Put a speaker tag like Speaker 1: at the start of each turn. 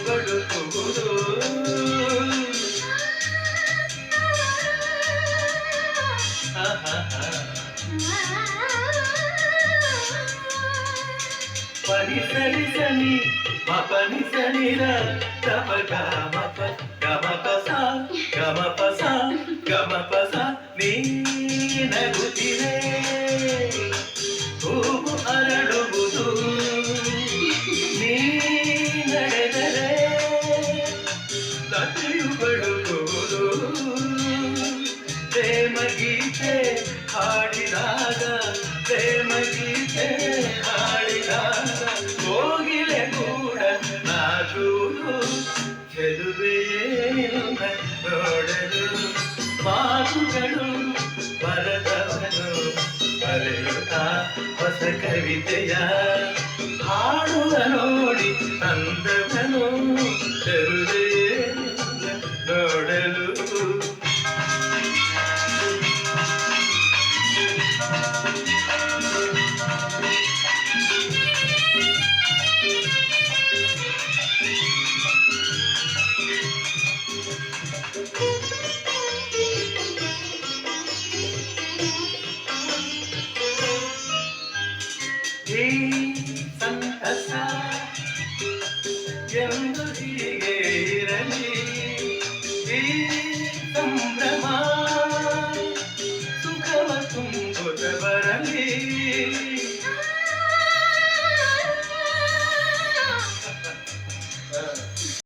Speaker 1: ಬಡುಕುವುದು ಪನಿ ಸರಿ ಸನಿ ಮಪನಿ ಸನಿರ ಗಮ ಗಮಪ ಗಮಪಸ ಗಮಪಸ ಗಮಪಸ ನೀ ನಗುತ್ತಿರೆ ಹೂವು ಅರಳುವುದು ನೀ ನಡೆದರೆ ಲತೆಯು ಬಡುಕುವುದು ಪ್ರೇಮ ಗೀತೆ ಹಾಡಿದಾಗ ಪ್ರೇಮ ಗೀತೆ ಹಾಡಿದಾಗ ಕೋಗಿಲೆ ಕೂಡ ನಾಚುವುದು ಚೆಲುವೆಯೇನಿಲ್ಲ ನೋಡಲು ಮಾತುಗಳು ಬರದವನು ಬರೆಯುತ್ತಾ ಹೊಸ ಕವಿತೆಯ ಹಾಡುವ ನೋಡಿ ಅಂದವನು ಚೆಲುವೆಯೇನಿಲ್ಲ ನೋಡಲು ಈ ಸಂತಸ ಎಂದು ಹೀಗೆ ಇರಲಿ ಈ ಸಂಭ್ರಮ ಸುಖವ ತುಂಬುತ್ತ ಬರಲಿ